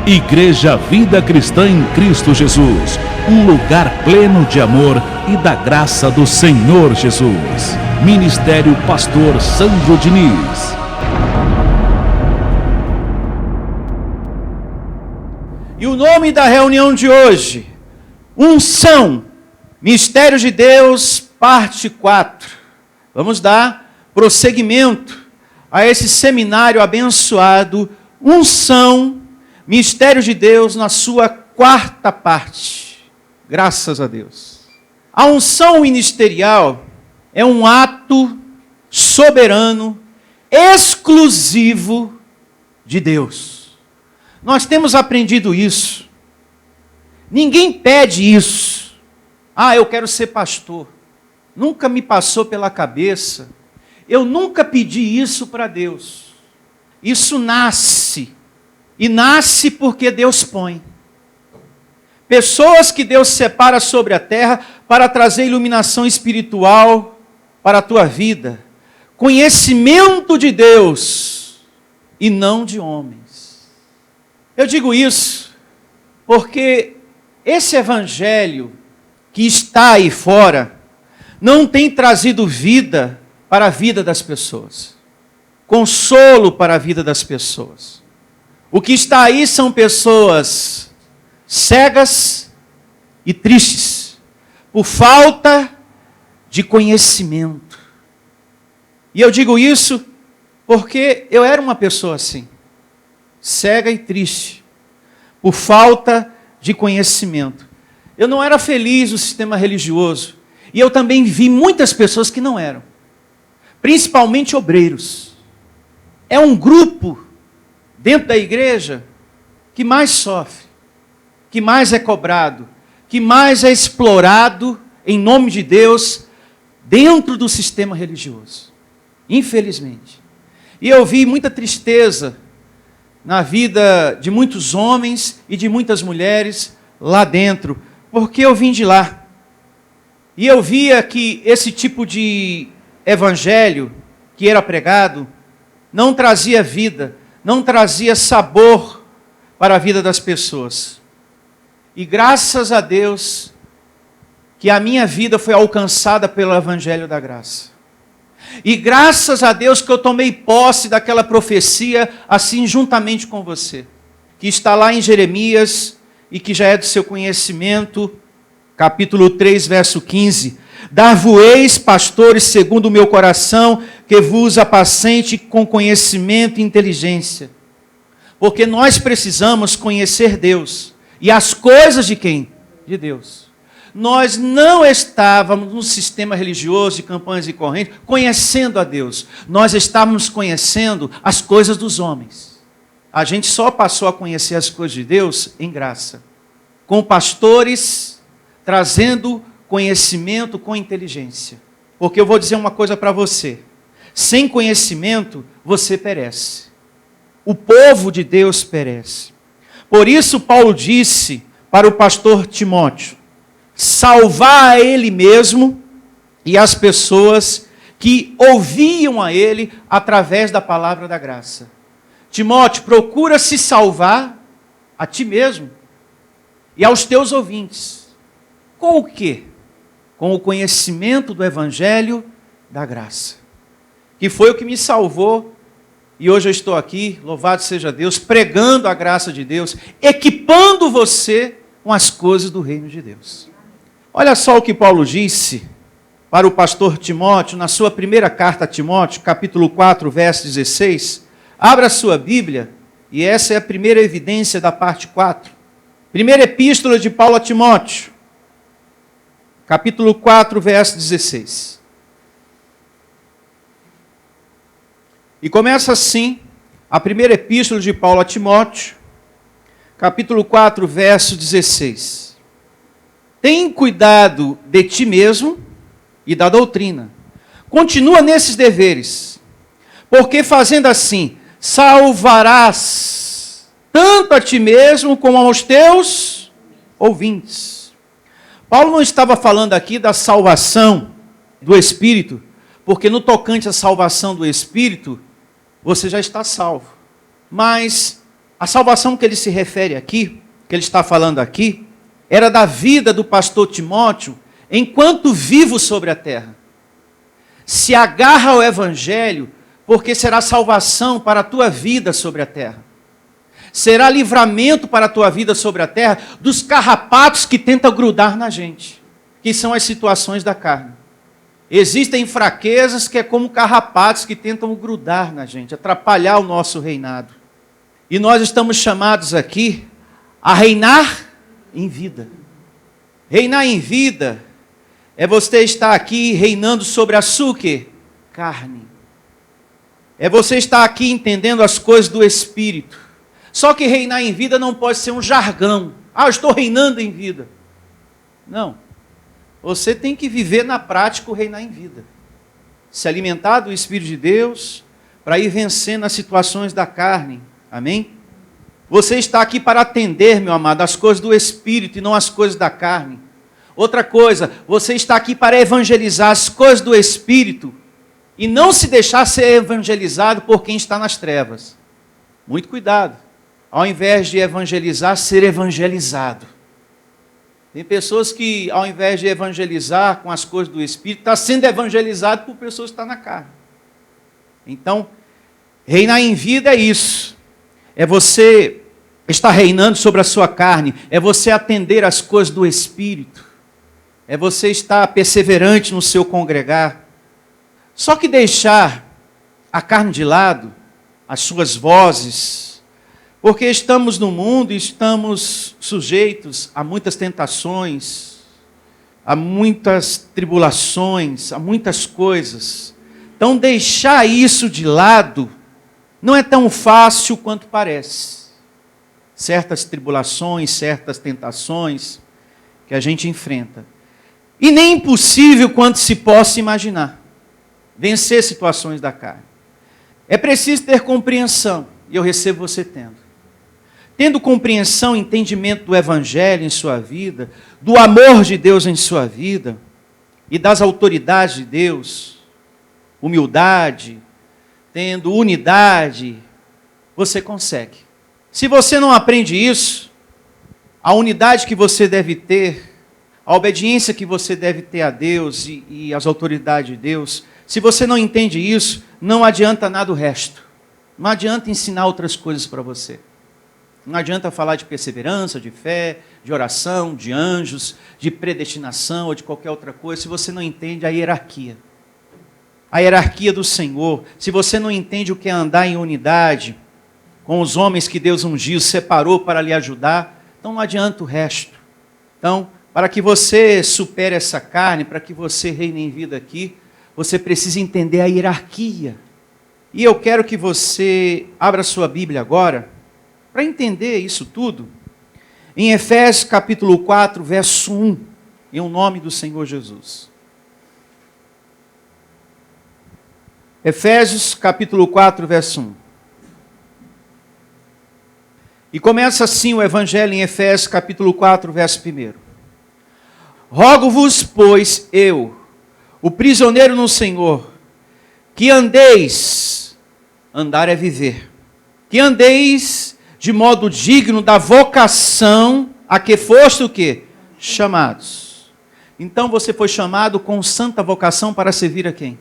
Igreja Vida Cristã em Cristo Jesus, um lugar pleno de amor e da graça do Senhor Jesus. Ministério Pastor Sandro Diniz. E o nome da reunião de hoje, Unção, Mistério de Deus, parte 4. Vamos dar prosseguimento a esse seminário abençoado, Unção, Mistério de Deus, na sua 4ª parte. Graças a Deus. A unção ministerial é um ato soberano, exclusivo de Deus. Nós temos aprendido isso. Ninguém pede isso. Eu quero ser pastor. Nunca me passou pela cabeça. Eu nunca pedi isso para Deus. Isso nasce. E nasce porque Deus põe. Pessoas que Deus separa sobre a terra para trazer iluminação espiritual para a tua vida. Conhecimento de Deus e não de homens. Eu digo isso porque esse evangelho que está aí fora não tem trazido vida para a vida das pessoas. Consolo para a vida das pessoas. O que está aí são pessoas cegas e tristes, por falta de conhecimento. E eu digo isso porque eu era uma pessoa assim, cega e triste, por falta de conhecimento. Eu não era feliz no sistema religioso, e eu também vi muitas pessoas que não eram, principalmente obreiros. É um grupo dentro da igreja que mais sofre, que mais é cobrado, que mais é explorado em nome de Deus dentro do sistema religioso. Infelizmente. E eu vi muita tristeza na vida de muitos homens e de muitas mulheres lá dentro, porque eu vim de lá. E eu via que esse tipo de evangelho que era pregado não trazia vida, não trazia sabor para a vida das pessoas. E graças a Deus que a minha vida foi alcançada pelo Evangelho da Graça. E graças a Deus que eu tomei posse daquela profecia, assim juntamente com você, que está lá em Jeremias e que já é do seu conhecimento, capítulo 3, verso 15. Dar-vos-eis pastores segundo o meu coração, que vos apacente com conhecimento e inteligência. Porque nós precisamos conhecer Deus. E as coisas de quem? De Deus. Nós não estávamos no sistema religioso de campanhas e correntes conhecendo a Deus. Nós estávamos conhecendo as coisas dos homens. A gente só passou a conhecer as coisas de Deus em graça. Com pastores trazendo conhecimento com inteligência. Porque eu vou dizer uma coisa para você. Sem conhecimento, você perece. O povo de Deus perece. Por isso, Paulo disse para o pastor Timóteo, salvar a ele mesmo e as pessoas que ouviam a ele através da palavra da graça. Timóteo, procura se salvar a ti mesmo e aos teus ouvintes. Com o quê? Com o conhecimento do Evangelho da graça. Que foi o que me salvou. E hoje eu estou aqui, louvado seja Deus, pregando a graça de Deus, equipando você com as coisas do reino de Deus. Olha só o que Paulo disse para o pastor Timóteo, na sua primeira carta a Timóteo, capítulo 4, verso 16. Abra a sua Bíblia, e essa é a primeira evidência da parte 4. Primeira epístola de Paulo a Timóteo, capítulo 4, verso 16. E começa assim, a primeira epístola de Paulo a Timóteo, capítulo 4, verso 16. Tem cuidado de ti mesmo e da doutrina. Continua nesses deveres, porque fazendo assim, salvarás tanto a ti mesmo como aos teus ouvintes. Paulo não estava falando aqui da salvação do Espírito, porque no tocante à salvação do Espírito, você já está salvo. Mas A salvação que ele se refere aqui, que ele está falando aqui, era da vida do pastor Timóteo enquanto vivo sobre a terra. Se agarra ao evangelho, porque será salvação para a tua vida sobre a terra. Será livramento para a tua vida sobre a terra dos carrapatos que tentam grudar na gente, que são as situações da carne. Existem fraquezas que é como carrapatos que tentam grudar na gente, atrapalhar o nosso reinado. E nós estamos chamados aqui a reinar em vida. Reinar em vida é você estar aqui reinando sobre a sua carne. É você estar aqui entendendo as coisas do Espírito. Só que reinar em vida não pode ser um jargão. Eu estou reinando em vida. Não. Você tem que viver na prática o reinar em vida. Se alimentar do Espírito de Deus para ir vencendo as situações da carne. Amém? Você está aqui para atender, meu amado, as coisas do Espírito e não as coisas da carne. Outra coisa, você está aqui para evangelizar as coisas do Espírito e não se deixar ser evangelizado por quem está nas trevas. Muito cuidado. Ao invés de evangelizar, ser evangelizado. Tem pessoas que, ao invés de evangelizar com as coisas do Espírito, está sendo evangelizado por pessoas que estão na carne. Então, reinar em vida é isso. É você estar reinando sobre a sua carne. É você atender às coisas do Espírito. É você estar perseverante no seu congregar. Só que deixar a carne de lado, as suas vozes, porque estamos no mundo e estamos sujeitos a muitas tentações, a muitas tribulações, a muitas coisas. Então deixar isso de lado não é tão fácil quanto parece. Certas tribulações, certas tentações que a gente enfrenta. E nem impossível quanto se possa imaginar. Vencer situações da carne. É preciso ter compreensão, e eu recebo você tendo. Tendo compreensão, entendimento do Evangelho em sua vida, do amor de Deus em sua vida, e das autoridades de Deus, humildade, tendo unidade, você consegue. Se você não aprende isso, a unidade que você deve ter, a obediência que você deve ter a Deus e às autoridades de Deus, se você não entende isso, não adianta nada o resto. Não adianta ensinar outras coisas para você. Não adianta falar de perseverança, de fé, de oração, de anjos, de predestinação ou de qualquer outra coisa, se você não entende a hierarquia. A hierarquia do Senhor. Se você não entende o que é andar em unidade com os homens que Deus ungiu, separou para lhe ajudar, então não adianta o resto. Então, para que você supere essa carne, para que você reine em vida aqui, você precisa entender a hierarquia. E eu quero que você abra sua Bíblia agora, para entender isso tudo, em Efésios capítulo 4, verso 1, em o nome do Senhor Jesus. Efésios capítulo 4, verso 1. E começa assim o Evangelho em Efésios capítulo 4, verso 1. Rogo-vos, pois, eu, o prisioneiro no Senhor, que andeis, andar é viver, que andeis de modo digno da vocação a que foste o quê? Chamados. Então você foi chamado com santa vocação para servir a quem?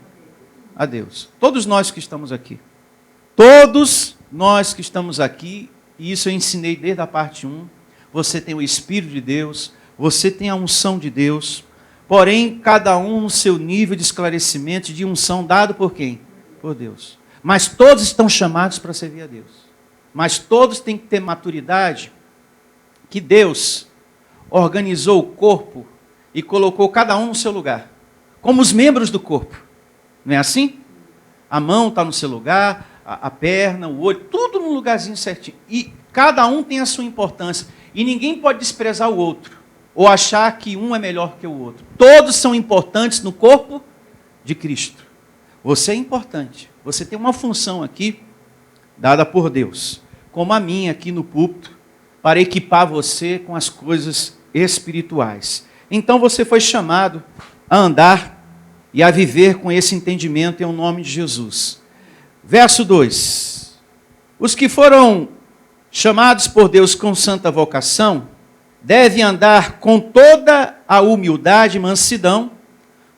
A Deus. Todos nós que estamos aqui. Todos nós que estamos aqui, e isso eu ensinei desde a parte 1, você tem o Espírito de Deus, você tem a unção de Deus, porém cada um no seu nível de esclarecimento, de unção dado por quem? Por Deus. Mas todos estão chamados para servir a Deus. Mas todos têm que ter maturidade que Deus organizou o corpo e colocou cada um no seu lugar, como os membros do corpo. Não é assim? A mão está no seu lugar, a perna, o olho, tudo no lugarzinho certinho. E cada um tem a sua importância. E ninguém pode desprezar o outro, ou achar que um é melhor que o outro. Todos são importantes no corpo de Cristo. Você é importante. Você tem uma função aqui, dada por Deus, como a minha aqui no púlpito, para equipar você com as coisas espirituais. Então você foi chamado a andar e a viver com esse entendimento em nome de Jesus. Verso 2. Os que foram chamados por Deus com santa vocação, devem andar com toda a humildade e mansidão,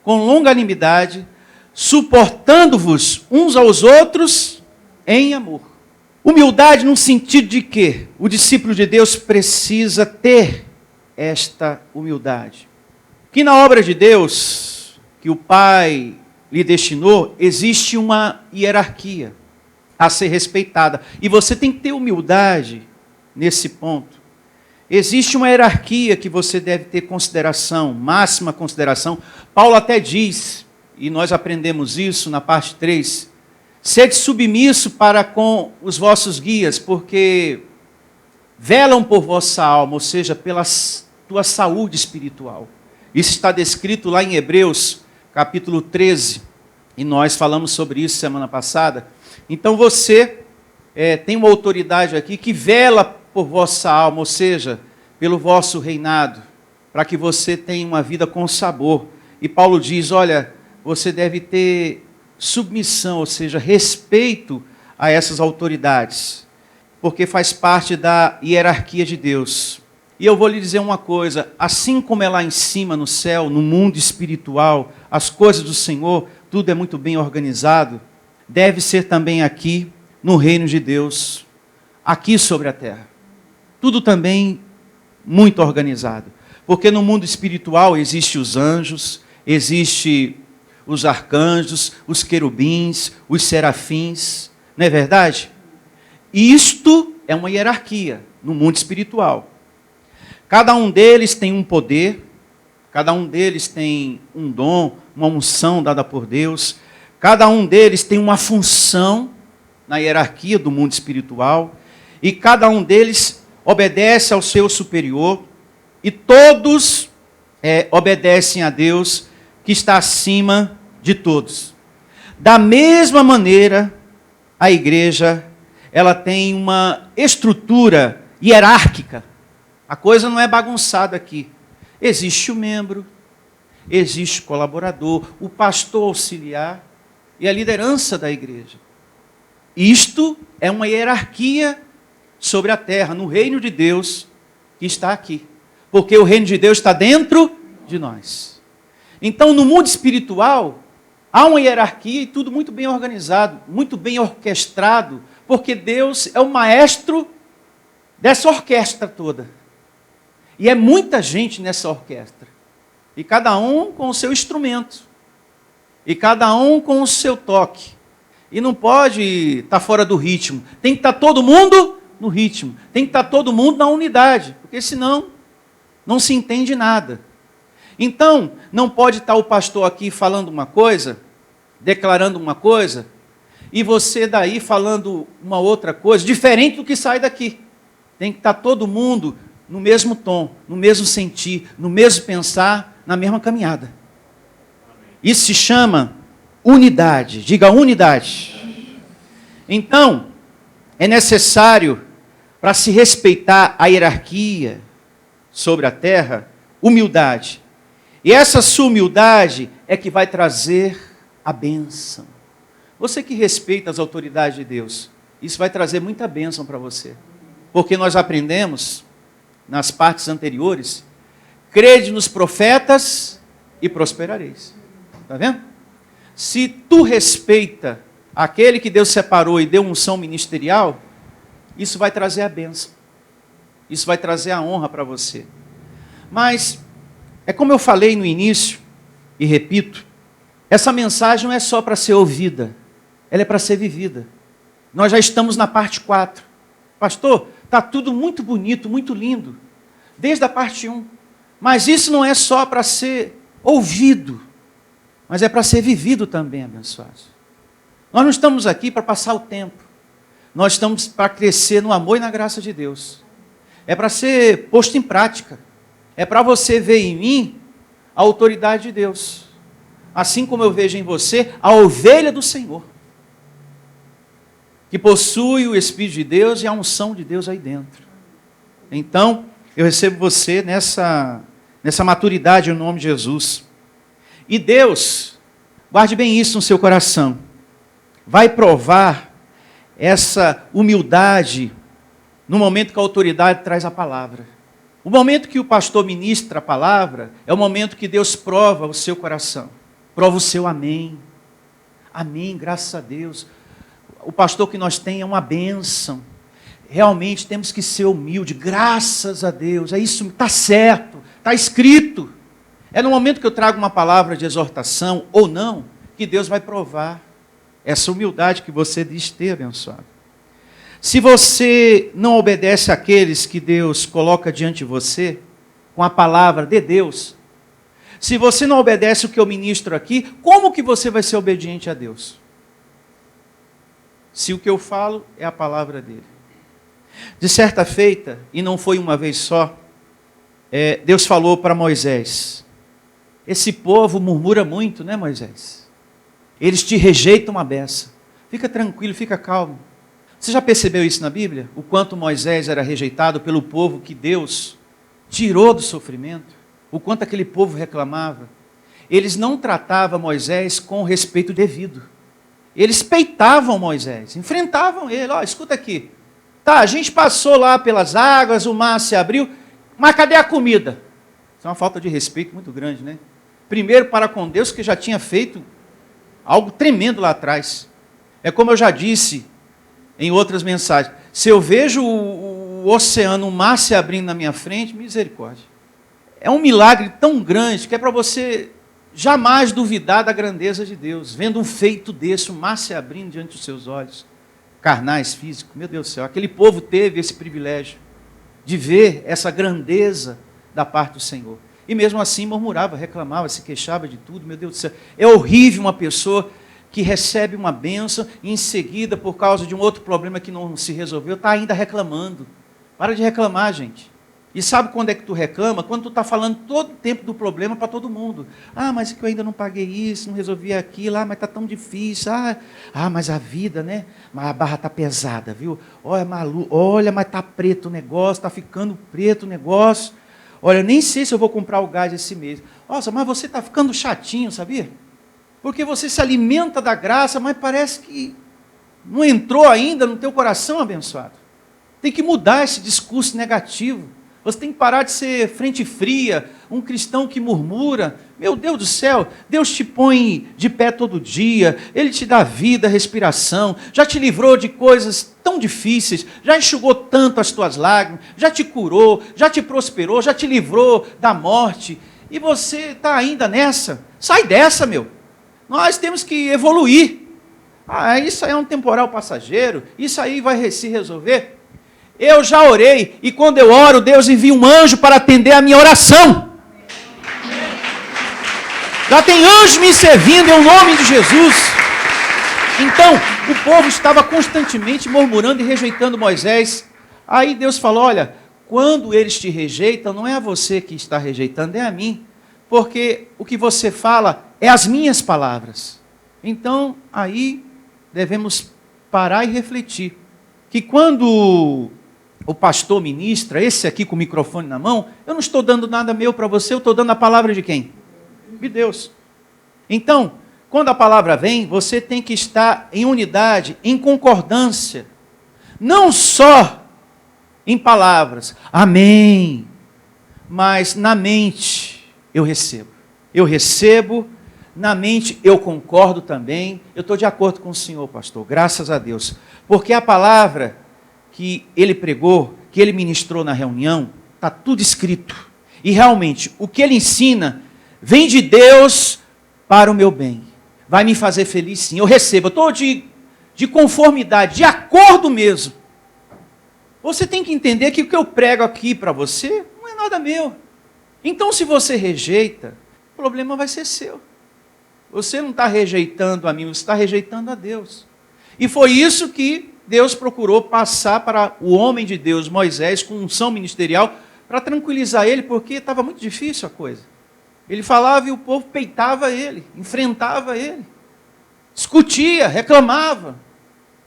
com longanimidade, suportando-vos uns aos outros em amor. Humildade no sentido de que o discípulo de Deus precisa ter esta humildade. Que na obra de Deus, que o Pai lhe destinou, existe uma hierarquia a ser respeitada. E você tem que ter humildade nesse ponto. Existe uma hierarquia que você deve ter consideração, máxima consideração. Paulo até diz, e nós aprendemos isso na parte 3, sede submisso para com os vossos guias, porque velam por vossa alma, ou seja, pela tua saúde espiritual. Isso está descrito lá em Hebreus, capítulo 13, e nós falamos sobre isso semana passada. Então você tem uma autoridade aqui que vela por vossa alma, ou seja, pelo vosso reinado, para que você tenha uma vida com sabor. E Paulo diz, olha, você deve ter submissão, ou seja, respeito a essas autoridades, porque faz parte da hierarquia de Deus. E eu vou lhe dizer uma coisa, assim como é lá em cima no céu, no mundo espiritual, as coisas do Senhor, tudo é muito bem organizado, deve ser também aqui no reino de Deus, aqui sobre a terra. Tudo também muito organizado. Porque no mundo espiritual existem os anjos, existem os arcanjos, os querubins, os serafins, não é verdade? Isto é uma hierarquia no mundo espiritual. Cada um deles tem um poder, cada um deles tem um dom, uma unção dada por Deus, cada um deles tem uma função na hierarquia do mundo espiritual, e cada um deles obedece ao seu superior, e todos obedecem a Deus, que está acima de todos. Da mesma maneira, a igreja, ela tem uma estrutura hierárquica. A coisa não é bagunçada aqui. Existe o membro, existe o colaborador, o pastor auxiliar e a liderança da igreja. Isto é uma hierarquia sobre a terra, no reino de Deus que está aqui. Porque o reino de Deus está dentro de nós. Então, no mundo espiritual, há uma hierarquia e tudo muito bem organizado, muito bem orquestrado, porque Deus é o maestro dessa orquestra toda. E é muita gente nessa orquestra. E cada um com o seu instrumento. E cada um com o seu toque. E não pode estar fora do ritmo. Tem que estar todo mundo no ritmo. Tem que estar todo mundo na unidade. Porque senão não se entende nada. Então, não pode estar o pastor aqui falando uma coisa, declarando uma coisa, e você daí falando uma outra coisa, diferente do que sai daqui. Tem que estar todo mundo no mesmo tom, no mesmo sentir, no mesmo pensar, na mesma caminhada. Isso se chama unidade. Diga unidade. Então, é necessário, para se respeitar a hierarquia sobre a terra, humildade. E essa sua humildade é que vai trazer a bênção. Você que respeita as autoridades de Deus, isso vai trazer muita bênção para você. Porque nós aprendemos, nas partes anteriores, crede nos profetas e prosperareis. Está vendo? Se tu respeita aquele que Deus separou e deu unção ministerial, isso vai trazer a bênção. Isso vai trazer a honra para você. Mas, é como eu falei no início, e repito, essa mensagem não é só para ser ouvida, ela é para ser vivida. Nós já estamos na parte 4. Pastor, está tudo muito bonito, muito lindo, desde a parte 1. Mas isso não é só para ser ouvido, mas é para ser vivido também, abençoados. Nós não estamos aqui para passar o tempo. Nós estamos para crescer no amor e na graça de Deus. É para ser posto em prática. É para você ver em mim a autoridade de Deus. Assim como eu vejo em você a ovelha do Senhor, que possui o Espírito de Deus e a unção de Deus aí dentro. Então, eu recebo você nessa maturidade em nome de Jesus. E Deus, guarde bem isso no seu coração, vai provar essa humildade no momento que a autoridade traz a palavra. O momento que o pastor ministra a palavra é o momento que Deus prova o seu coração. Prova o seu amém. Amém, graças a Deus. O pastor que nós temos é uma bênção. Realmente temos que ser humilde, graças a Deus. É isso, está certo, está escrito. É no momento que eu trago uma palavra de exortação ou não, que Deus vai provar essa humildade que você diz ter, abençoado. Se você não obedece àqueles que Deus coloca diante de você, com a palavra de Deus, se você não obedece o que eu ministro aqui, como que você vai ser obediente a Deus? Se o que eu falo é a palavra dele. De certa feita, e não foi uma vez só, Deus falou para Moisés, esse povo murmura muito, né, Moisés? Eles te rejeitam a beça. Fica tranquilo, fica calmo. Você já percebeu isso na Bíblia? O quanto Moisés era rejeitado pelo povo que Deus tirou do sofrimento? O quanto aquele povo reclamava? Eles não tratavam Moisés com o respeito devido. Eles peitavam Moisés, enfrentavam ele. Ó, escuta aqui. Tá, a gente passou lá pelas águas, o mar se abriu, mas cadê a comida? Isso é uma falta de respeito muito grande, né? Primeiro para com Deus, que já tinha feito algo tremendo lá atrás. É como eu já disse em outras mensagens. Se eu vejo o oceano, o mar se abrindo na minha frente, misericórdia. É um milagre tão grande que é para você jamais duvidar da grandeza de Deus. Vendo um feito desse, o mar se abrindo diante dos seus olhos, carnais, físicos. Meu Deus do céu, aquele povo teve esse privilégio de ver essa grandeza da parte do Senhor. E mesmo assim murmurava, reclamava, se queixava de tudo. Meu Deus do céu, é horrível uma pessoa que recebe uma bênção e em seguida, por causa de um outro problema que não se resolveu, está ainda reclamando. Para de reclamar, gente. E sabe quando é que tu reclama? Quando tu está falando todo o tempo do problema para todo mundo. Ah, mas é que eu ainda não paguei isso, não resolvi aquilo, mas está tão difícil. Mas a vida, né? Mas a barra está pesada, viu? Olha, maluco, olha, mas está preto o negócio, está ficando preto o negócio. Olha, nem sei se eu vou comprar o gás esse mês. Nossa, mas você está ficando chatinho, sabia? Porque você se alimenta da graça, mas parece que não entrou ainda no teu coração, abençoado. Tem que mudar esse discurso negativo. Você tem que parar de ser frente fria, um cristão que murmura. Meu Deus do céu, Deus te põe de pé todo dia, Ele te dá vida, respiração, já te livrou de coisas tão difíceis, já enxugou tanto as tuas lágrimas, já te curou, já te prosperou, já te livrou da morte, e você está ainda nessa. Sai dessa, meu. Nós temos que evoluir. Isso aí é um temporal passageiro, isso aí vai se resolver. Eu já orei, e quando eu oro, Deus envia um anjo para atender a minha oração. Já tem anjos me servindo em nome de Jesus. Então, o povo estava constantemente murmurando e rejeitando Moisés. Aí Deus falou, olha, quando eles te rejeitam, não é a você que está rejeitando, é a mim. Porque o que você fala é as minhas palavras. Então, aí devemos parar e refletir. Que quando o pastor ministra, esse aqui com o microfone na mão, eu não estou dando nada meu para você, eu estou dando a palavra de quem? De Deus. Então, quando a palavra vem, você tem que estar em unidade, em concordância. Não só em palavras, amém, mas na mente eu recebo. Eu recebo, na mente eu concordo também. Eu estou de acordo com o Senhor, pastor, graças a Deus. Porque a palavra que ele pregou, que ele ministrou na reunião, está tudo escrito. E realmente, o que ele ensina vem de Deus para o meu bem. Vai me fazer feliz sim, eu recebo. Eu estou de conformidade, de acordo mesmo. Você tem que entender que o que eu prego aqui para você não é nada meu. Então, se você rejeita, o problema vai ser seu. Você não está rejeitando a mim, você está rejeitando a Deus. E foi isso que Deus procurou passar para o homem de Deus, Moisés, com unção ministerial, para tranquilizar ele, porque estava muito difícil a coisa. Ele falava e o povo peitava ele, enfrentava ele, discutia, reclamava.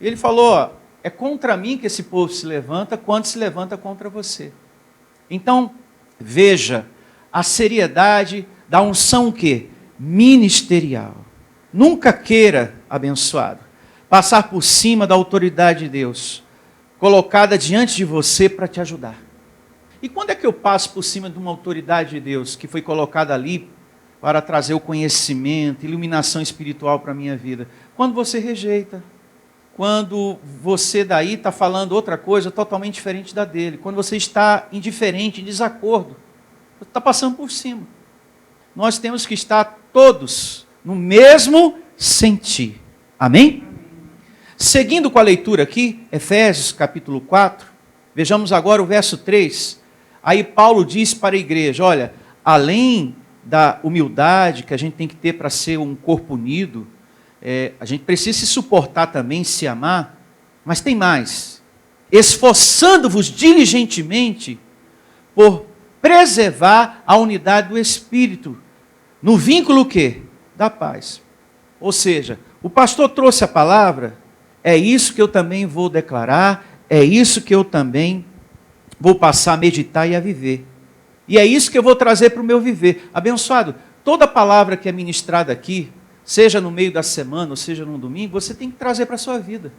Ele falou, é contra mim que esse povo se levanta, quando se levanta contra você. Então, veja a seriedade da unção o quê? Ministerial. Nunca queira, abençoado, passar por cima da autoridade de Deus, colocada diante de você para te ajudar. E quando é que eu passo por cima de uma autoridade de Deus que foi colocada ali para trazer o conhecimento, iluminação espiritual para a minha vida? Quando você rejeita. Quando você daí está falando outra coisa totalmente diferente da dele. Quando você está indiferente, em desacordo. Você está passando por cima. Nós temos que estar todos no mesmo sentir. Amém? Seguindo com a leitura aqui, Efésios capítulo 4, vejamos agora o verso 3. Aí Paulo diz para a igreja, olha, além da humildade que a gente tem que ter para ser um corpo unido, a gente precisa se suportar também, se amar, mas tem mais. Esforçando-vos diligentemente por preservar a unidade do Espírito, no vínculo o quê? Da paz. Ou seja, o pastor trouxe a palavra, é isso que eu também vou declarar, é isso que eu também vou passar a meditar e a viver. E é isso que eu vou trazer para o meu viver. Abençoado, toda palavra que é ministrada aqui, seja no meio da semana, ou seja num domingo, você tem que trazer para a sua vida.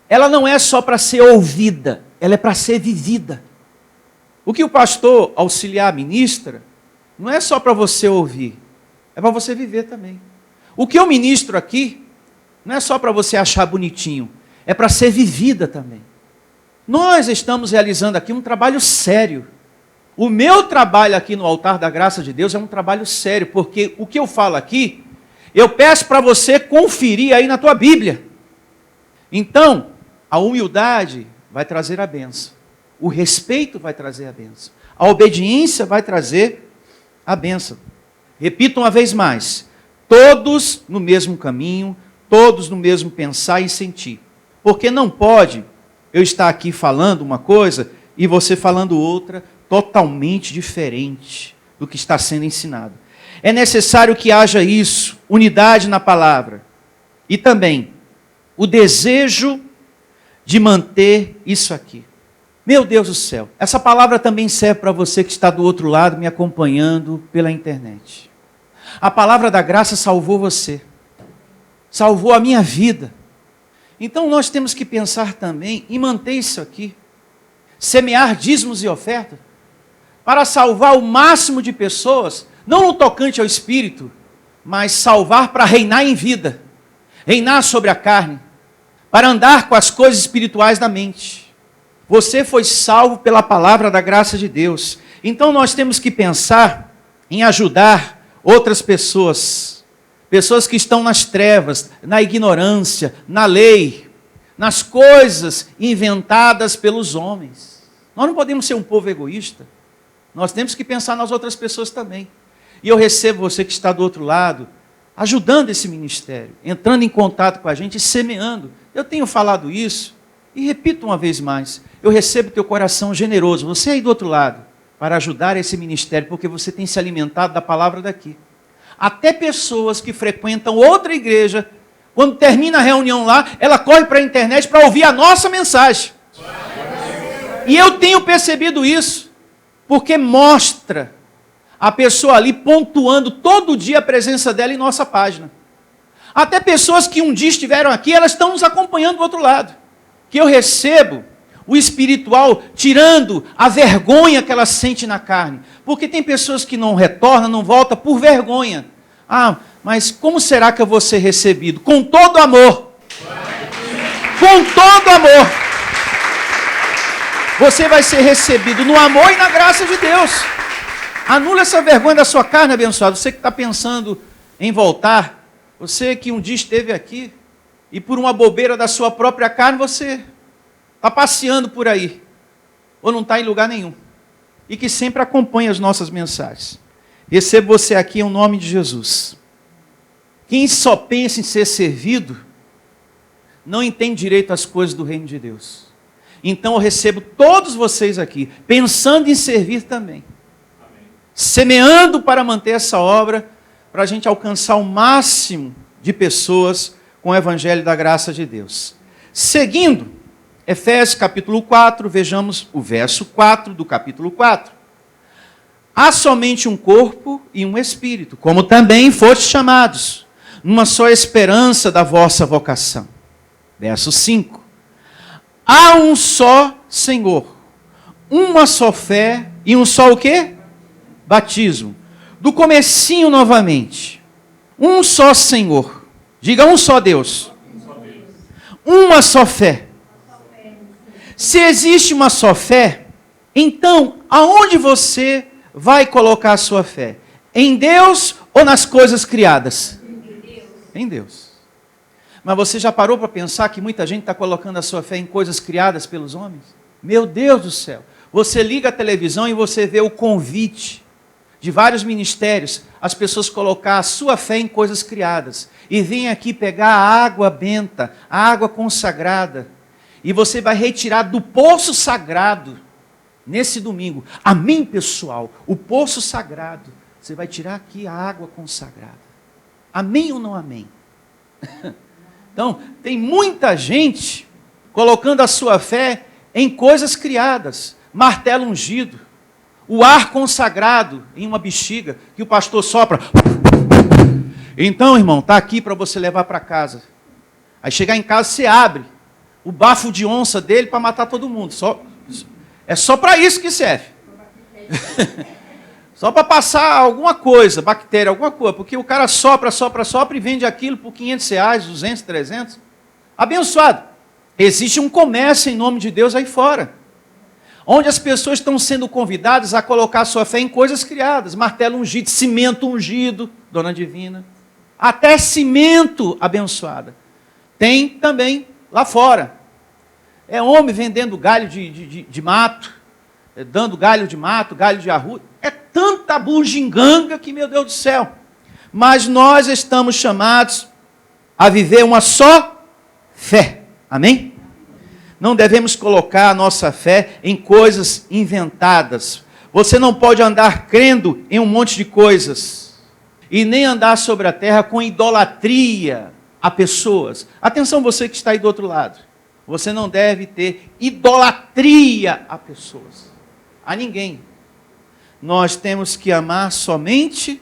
Ela não é só para ser ouvida, ela é para ser vivida. O que o pastor auxiliar ministra, não é só para você ouvir, é para você viver também. O que eu ministro aqui, não é só para você achar bonitinho, é para ser vivida também. Nós estamos realizando aqui um trabalho sério. O meu trabalho aqui no altar da graça de Deus é um trabalho sério, porque o que eu falo aqui, eu peço para você conferir aí na tua Bíblia. Então, a humildade vai trazer a bênção. O respeito vai trazer a bênção. A obediência vai trazer a bênção. Repito uma vez mais. Todos no mesmo caminho, todos no mesmo pensar e sentir. Porque não pode eu estar aqui falando uma coisa e você falando outra totalmente diferente do que está sendo ensinado. É necessário que haja isso, unidade na palavra. E também o desejo de manter isso aqui. Meu Deus do céu, essa palavra também serve para você que está do outro lado me acompanhando pela internet. A palavra da graça salvou você. Salvou a minha vida. Então nós temos que pensar também em manter isso aqui. Semear dízimos e ofertas para salvar o máximo de pessoas, não no tocante ao Espírito, mas salvar para reinar em vida, reinar sobre a carne, para andar com as coisas espirituais da mente. Você foi salvo pela palavra da graça de Deus. Então nós temos que pensar em ajudar outras pessoas, pessoas que estão nas trevas, na ignorância, na lei, nas coisas inventadas pelos homens. Nós não podemos ser um povo egoísta. Nós temos que pensar nas outras pessoas também. E eu recebo você que está do outro lado, ajudando esse ministério, entrando em contato com a gente e semeando. Eu tenho falado isso e repito uma vez mais. Eu recebo teu coração generoso, você aí do outro lado, para ajudar esse ministério, porque você tem se alimentado da palavra daqui. Até pessoas que frequentam outra igreja, quando termina a reunião lá, ela corre para a internet para ouvir a nossa mensagem. E eu tenho percebido isso. Porque mostra a pessoa ali pontuando todo dia a presença dela em nossa página. Até pessoas que um dia estiveram aqui, elas estão nos acompanhando do outro lado. Que eu recebo o espiritual tirando a vergonha que ela sente na carne. Porque tem pessoas que não retornam, não voltam por vergonha. Ah, mas como será que eu vou ser recebido? Com todo amor. Com todo amor. Você vai ser recebido no amor e na graça de Deus. Anula essa vergonha da sua carne, abençoado. Você que está pensando em voltar, você que um dia esteve aqui, e por uma bobeira da sua própria carne, você está passeando por aí, ou não está em lugar nenhum, e que sempre acompanha as nossas mensagens. Recebo você aqui em nome de Jesus. Quem só pensa em ser servido, não entende direito as coisas do reino de Deus. Então eu recebo todos vocês aqui, pensando em servir também. Amém. Semeando para manter essa obra, para a gente alcançar o máximo de pessoas com o Evangelho da graça de Deus. Seguindo, Efésios capítulo 4, vejamos o verso 4 do capítulo 4. Há somente um corpo e um espírito, como também fostes chamados, numa só esperança da vossa vocação. Verso 5. Há um só Senhor, uma só fé e um só o quê? Batismo. Do comecinho novamente. Um só Senhor. Diga um só Deus. Uma só fé. Se existe uma só fé, então aonde você vai colocar a sua fé? Em Deus ou nas coisas criadas? Em Deus. Mas você já parou para pensar que muita gente está colocando a sua fé em coisas criadas pelos homens? Meu Deus do céu. Você liga a televisão e você vê o convite de vários ministérios, as pessoas colocar a sua fé em coisas criadas. E vem aqui pegar a água benta, a água consagrada. E você vai retirar do poço sagrado, nesse domingo. Amém, pessoal? O poço sagrado. Você vai tirar aqui a água consagrada. Amém ou não amém? Então, tem muita gente colocando a sua fé em coisas criadas. Martelo ungido, o ar consagrado em uma bexiga, que o pastor sopra. Então, irmão, está aqui para você levar para casa. Aí chegar em casa, você abre o bafo de onça dele para matar todo mundo. É só para isso que serve. Só para passar alguma coisa, bactéria, alguma coisa. Porque o cara sopra e vende aquilo por R$500, 200, 300. Abençoado. Existe um comércio em nome de Deus aí fora. Onde as pessoas estão sendo convidadas a colocar sua fé em coisas criadas. Martelo ungido, cimento ungido, dona divina. Até cimento abençoada. Tem também lá fora. É homem vendendo galho de mato, dando galho de mato, galho de arruda. É tanta bugiganga que, meu Deus do céu. Mas nós estamos chamados a viver uma só fé. Amém? Não devemos colocar a nossa fé em coisas inventadas. Você não pode andar crendo em um monte de coisas. E nem andar sobre a terra com idolatria a pessoas. Atenção, você que está aí do outro lado. Você não deve ter idolatria a pessoas. A ninguém. Nós temos que amar somente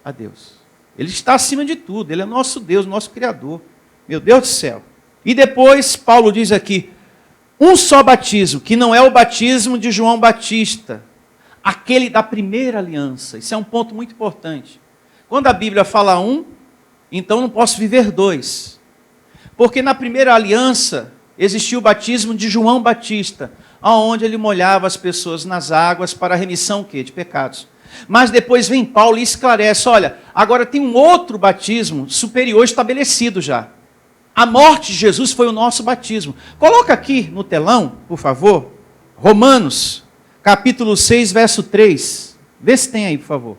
a Deus. Ele está acima de tudo. Ele é nosso Deus, nosso Criador. Meu Deus do céu. E depois, Paulo diz aqui, um só batismo, que não é o batismo de João Batista, aquele da primeira aliança. Isso é um ponto muito importante. Quando a Bíblia fala um, então não posso viver dois. Porque na primeira aliança existiu o batismo de João Batista, onde ele molhava as pessoas nas águas para a remissão quê? De pecados. Mas depois vem Paulo e esclarece, olha, agora tem um outro batismo superior estabelecido já. A morte de Jesus foi o nosso batismo. Coloca aqui no telão, por favor, Romanos, capítulo 6, verso 3. Vê se tem aí, por favor.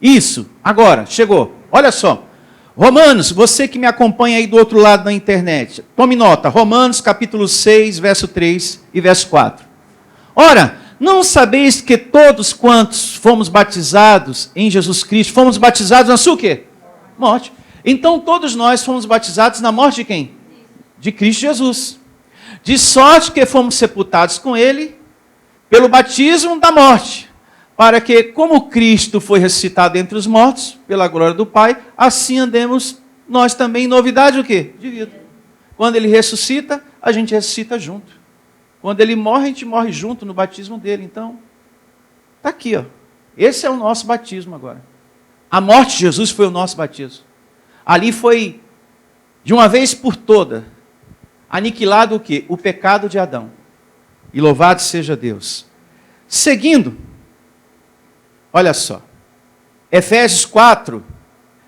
Isso, agora, chegou. Olha só. Romanos, você que me acompanha aí do outro lado da internet, tome nota. Romanos, capítulo 6, verso 3 e verso 4. Ora, não sabeis que todos quantos fomos batizados em Jesus Cristo, fomos batizados na sua quê? Morte. Então todos nós fomos batizados na morte de quem? De Cristo Jesus. De sorte que fomos sepultados com Ele pelo batismo da morte, para que, como Cristo foi ressuscitado entre os mortos, pela glória do Pai, assim andemos nós também em novidade o quê? De vida. Quando Ele ressuscita, a gente ressuscita junto. Quando Ele morre, a gente morre junto no batismo dele. Então, está aqui, ó. Esse é o nosso batismo agora. A morte de Jesus foi o nosso batismo. Ali foi, de uma vez por toda, aniquilado o quê? O pecado de Adão. E louvado seja Deus. Seguindo, olha só. Efésios 4,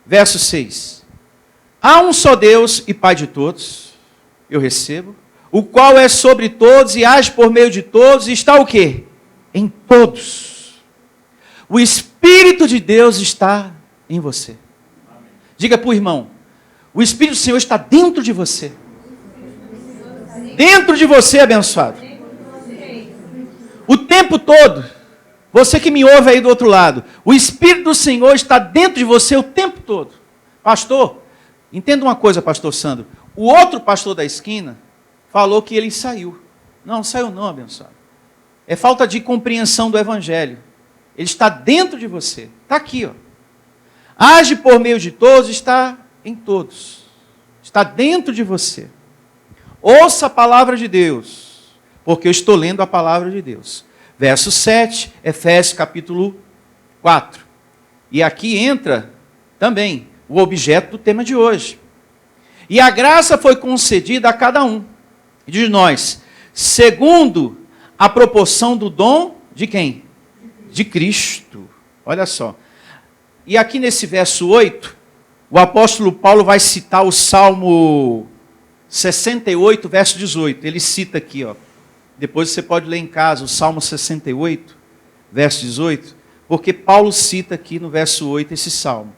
verso 6. Há um só Deus e Pai de todos, eu recebo, o qual é sobre todos e age por meio de todos, e está o quê? Em todos. O Espírito de Deus está em você. Diga para o irmão, o Espírito do Senhor está dentro de você. Dentro de você, abençoado. O tempo todo. Você que me ouve aí do outro lado. O Espírito do Senhor está dentro de você o tempo todo. Pastor, entenda uma coisa, pastor Sandro. O outro pastor da esquina falou que ele saiu. Não, saiu não, abençoado. É falta de compreensão do Evangelho. Ele está dentro de você. Está aqui, ó. Age por meio de todos, está em todos. Está dentro de você. Ouça a palavra de Deus, porque eu estou lendo a palavra de Deus. Verso 7, Efésios capítulo 4. E aqui entra também o objeto do tema de hoje. E a graça foi concedida a cada um de nós, segundo a proporção do dom de quem? De Cristo. Olha só. E aqui nesse verso 8, o apóstolo Paulo vai citar o Salmo 68, verso 18. Ele cita aqui, ó. Depois você pode ler em casa o Salmo 68, verso 18, porque Paulo cita aqui no verso 8 esse salmo.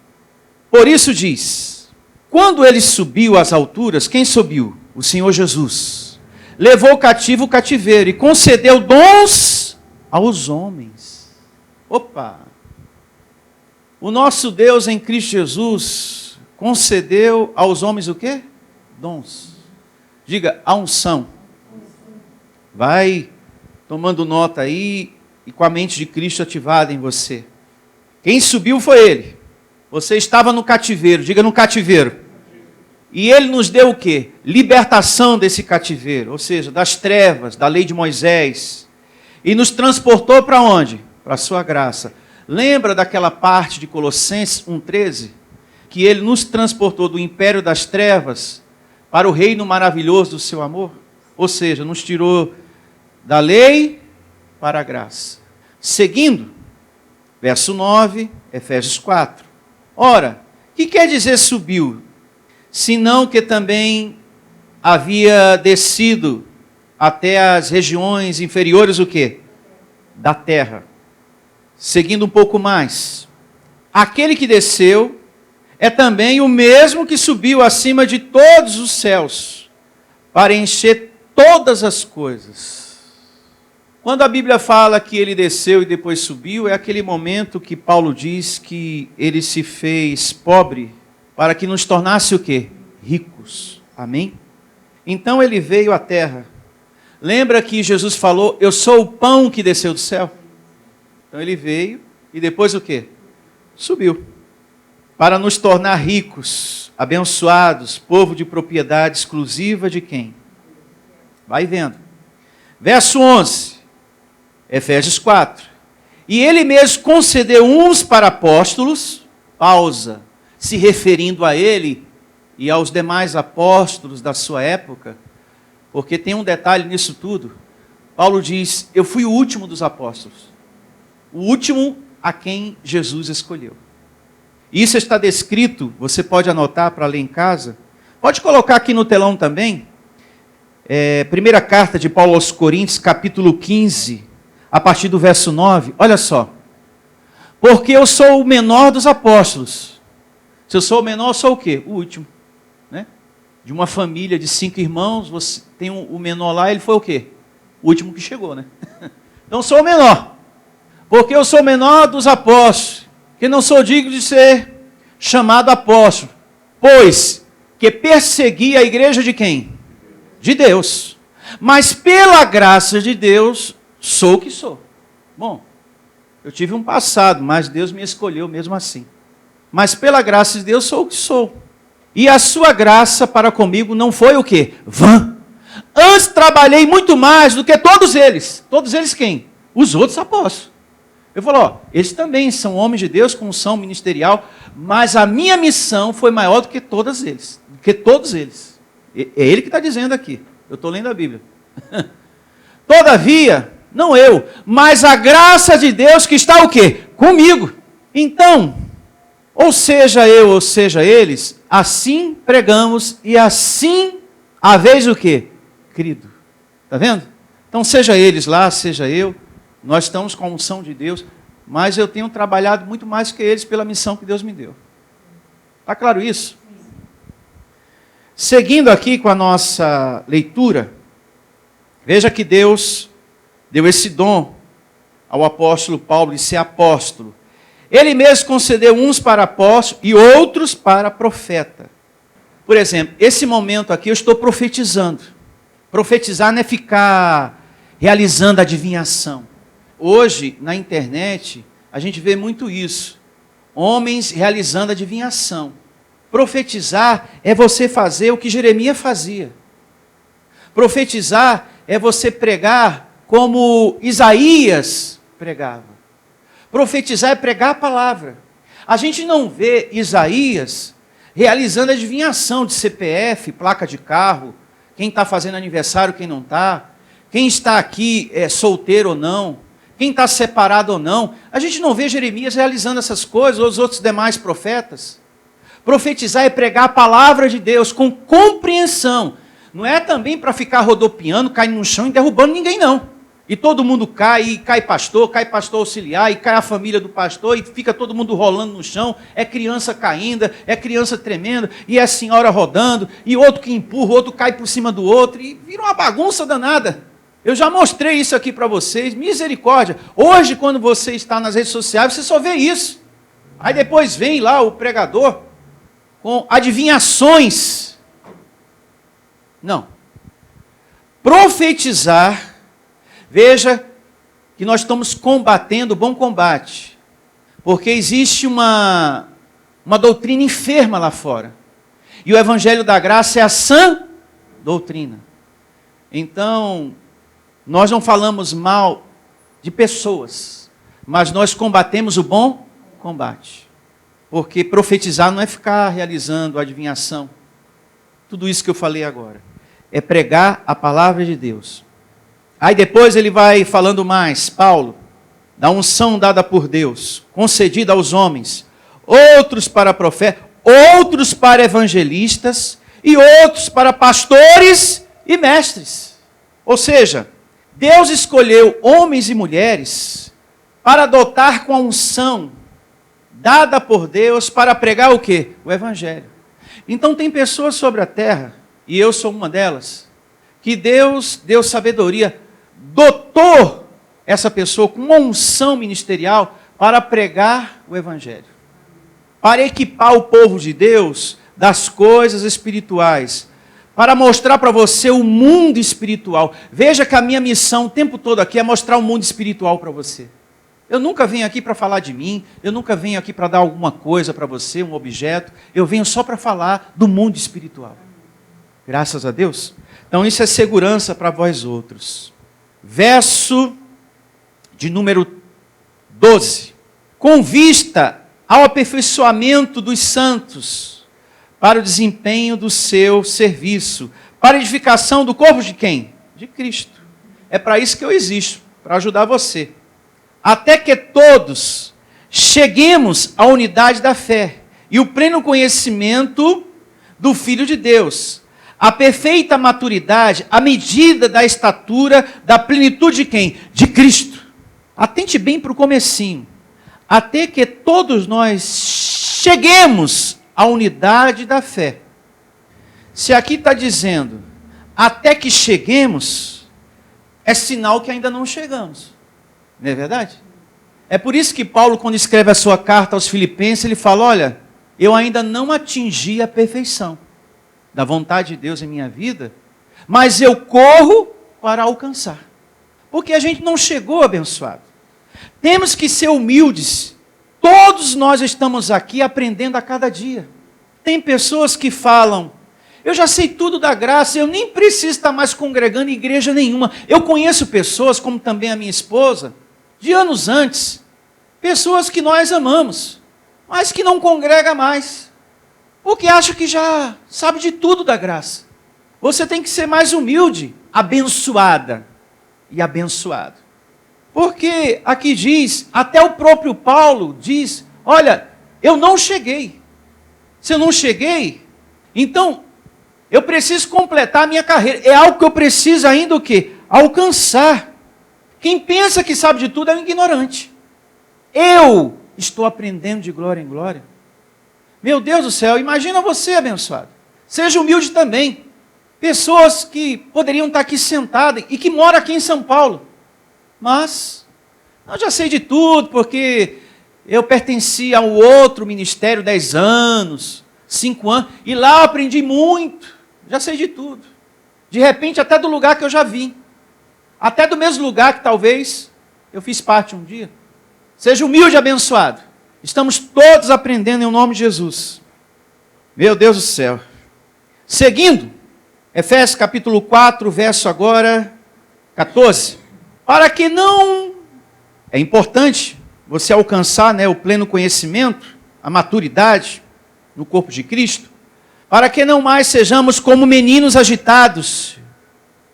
Por isso diz: quando ele subiu às alturas, quem subiu? O Senhor Jesus. Levou cativo o cativeiro e concedeu dons aos homens. Opa! O nosso Deus em Cristo Jesus concedeu aos homens o quê? Dons. Diga, a unção. Vai tomando nota aí e com a mente de Cristo ativada em você. Quem subiu foi Ele. Você estava no cativeiro, diga no cativeiro. E Ele nos deu o quê? Libertação desse cativeiro, ou seja, das trevas, da lei de Moisés. E nos transportou para onde? Para a sua graça. Lembra daquela parte de Colossenses 1,13? Que Ele nos transportou do império das trevas para o reino maravilhoso do seu amor? Ou seja, nos tirou da lei para a graça. Seguindo, verso 9, Efésios 4. Ora, o que quer dizer subiu? Senão que também havia descido até as regiões inferiores o quê? Da terra. Seguindo um pouco mais. Aquele que desceu é também o mesmo que subiu acima de todos os céus, para encher todas as coisas. Quando a Bíblia fala que ele desceu e depois subiu, é aquele momento que Paulo diz que ele se fez pobre para que nos tornasse o quê? Ricos. Amém? Então ele veio à terra. Lembra que Jesus falou, eu sou o pão que desceu do céu? Então ele veio e depois o quê? Subiu. Para nos tornar ricos, abençoados, povo de propriedade exclusiva de quem? Vai vendo. Verso 11. Efésios 4. E ele mesmo concedeu uns para apóstolos, pausa, se referindo a ele e aos demais apóstolos da sua época, porque tem um detalhe nisso tudo. Paulo diz, eu fui o último dos apóstolos, o último a quem Jesus escolheu. Isso está descrito, você pode anotar para ler em casa, pode colocar aqui no telão também, primeira carta de Paulo aos Coríntios, capítulo 15, a partir do verso 9, olha só. Porque eu sou o menor dos apóstolos. Se eu sou o menor, eu sou o quê? O último. Né? De uma família de 5 irmãos, você tem o menor lá, ele foi o quê? O último que chegou, né? Então eu sou o menor. Porque eu sou o menor dos apóstolos, que não sou digno de ser chamado apóstolo. Pois que persegui a igreja de quem? De Deus. Mas pela graça de Deus, sou o que sou. Bom, eu tive um passado, mas Deus me escolheu mesmo assim. Mas pela graça de Deus, sou o que sou. E a sua graça para comigo não foi o quê? Vã. Antes trabalhei muito mais do que todos eles. Todos eles quem? Os outros apóstolos. Eu falo, ó, eles também são homens de Deus com unção ministerial, mas a minha missão foi maior do que todos eles. Do que todos eles. É ele que está dizendo aqui. Eu estou lendo a Bíblia. Todavia, não eu, mas a graça de Deus que está o quê? Comigo. Então, ou seja eu, ou seja eles, assim pregamos e assim haveis o quê? Crido. Está vendo? Então, seja eles lá, seja eu, nós estamos com a unção de Deus, mas eu tenho trabalhado muito mais que eles pela missão que Deus me deu. Está claro isso? Seguindo aqui com a nossa leitura, veja que Deus deu esse dom ao apóstolo Paulo de ser apóstolo. Ele mesmo concedeu uns para apóstolo e outros para profeta. Por exemplo, esse momento aqui eu estou profetizando. Profetizar não é ficar realizando adivinhação. Hoje, na internet, a gente vê muito isso. Homens realizando adivinhação. Profetizar é você fazer o que Jeremias fazia. Profetizar é você pregar como Isaías pregava. Profetizar é pregar a palavra. A gente não vê Isaías realizando adivinhação de CPF, placa de carro, quem está fazendo aniversário, quem não está, quem está aqui solteiro ou não, quem está separado ou não. A gente não vê Jeremias realizando essas coisas, ou os outros demais profetas. Profetizar é pregar a palavra de Deus com compreensão. Não é também para ficar rodopiando, caindo no chão e derrubando ninguém, não. E todo mundo cai, e cai pastor auxiliar, e cai a família do pastor, e fica todo mundo rolando no chão, é criança caindo, é criança tremendo, e é a senhora rodando, e outro que empurra, outro cai por cima do outro, e vira uma bagunça danada. Eu já mostrei isso aqui para vocês, misericórdia. Hoje, quando você está nas redes sociais, você só vê isso. Aí depois vem lá o pregador com adivinhações. Não. Profetizar, veja que nós estamos combatendo o bom combate, porque existe uma doutrina enferma lá fora, e o Evangelho da Graça é a sã doutrina. Então, nós não falamos mal de pessoas, mas nós combatemos o bom combate, porque profetizar não é ficar realizando adivinhação, tudo isso que eu falei agora, é pregar a palavra de Deus. Aí depois ele vai falando mais, Paulo, da unção dada por Deus, concedida aos homens, outros para profetas, outros para evangelistas, e outros para pastores e mestres. Ou seja, Deus escolheu homens e mulheres para adotar com a unção dada por Deus para pregar o quê? O Evangelho. Então tem pessoas sobre a terra, e eu sou uma delas, que Deus deu sabedoria, dotou essa pessoa com uma unção ministerial para pregar o Evangelho, para equipar o povo de Deus das coisas espirituais, para mostrar para você o mundo espiritual. Veja que a minha missão o tempo todo aqui é mostrar o mundo espiritual para você. Eu nunca venho aqui para falar de mim, eu nunca venho aqui para dar alguma coisa para você, um objeto, eu venho só para falar do mundo espiritual. Graças a Deus. Então isso é segurança para vós outros. Verso de número 12. Com vista ao aperfeiçoamento dos santos, para o desempenho do seu serviço, para a edificação do corpo de quem? De Cristo. É para isso que eu existo, para ajudar você. Até que todos cheguemos à unidade da fé e o pleno conhecimento do Filho de Deus, a perfeita maturidade, a medida da estatura, da plenitude de quem? De Cristo. Atente bem para o comecinho. Até que todos nós cheguemos à unidade da fé. Se aqui está dizendo, até que cheguemos, é sinal que ainda não chegamos. Não é verdade? É por isso que Paulo, quando escreve a sua carta aos Filipenses, ele fala, olha, eu ainda não atingi a perfeição da vontade de Deus em minha vida, mas eu corro para alcançar. Porque a gente não chegou abençoado. Temos que ser humildes. Todos nós estamos aqui aprendendo a cada dia. Tem pessoas que falam, eu já sei tudo da graça, eu nem preciso estar mais congregando em igreja nenhuma. Eu conheço pessoas, como também a minha esposa, de anos antes, pessoas que nós amamos, mas que não congrega mais, porque acha que já sabe de tudo da graça. Você tem que ser mais humilde, abençoada e abençoado. Porque aqui diz, até o próprio Paulo diz, olha, eu não cheguei. Se eu não cheguei, então eu preciso completar a minha carreira. É algo que eu preciso ainda o quê? Alcançar. Quem pensa que sabe de tudo é um ignorante. Eu estou aprendendo de glória em glória. Meu Deus do céu, imagina você abençoado. Seja humilde também. Pessoas que poderiam estar aqui sentadas e que moram aqui em São Paulo. Mas, eu já sei de tudo, porque eu pertenci a um outro ministério 10 anos, 5 anos, e lá eu aprendi muito. Já sei de tudo. De repente, até do lugar que eu já vim. Até do mesmo lugar que talvez eu fiz parte um dia. Seja humilde e abençoado. Estamos todos aprendendo em nome de Jesus. Meu Deus do céu. Seguindo, Efésios capítulo 4, verso agora 14. Para que não... É importante você alcançar, né, o pleno conhecimento, a maturidade no corpo de Cristo, para que não mais sejamos como meninos agitados,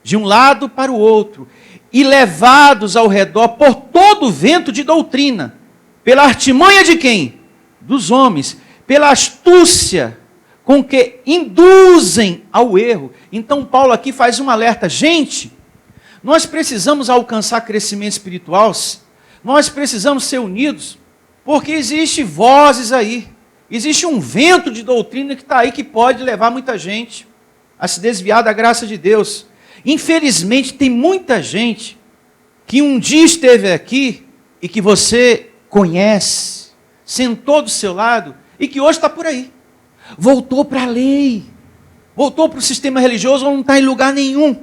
de um lado para o outro, e levados ao redor por todo o vento de doutrina, pela artimanha de quem? Dos homens, pela astúcia com que induzem ao erro. Então Paulo aqui faz um alerta. Gente, nós precisamos alcançar crescimento espiritual, nós precisamos ser unidos, porque existe vozes aí, existe um vento de doutrina que está aí, que pode levar muita gente a se desviar da graça de Deus. Infelizmente tem muita gente que um dia esteve aqui e que você conhece, sentou do seu lado e que hoje está por aí. Voltou para a lei, voltou para o sistema religioso, ou não está em lugar nenhum.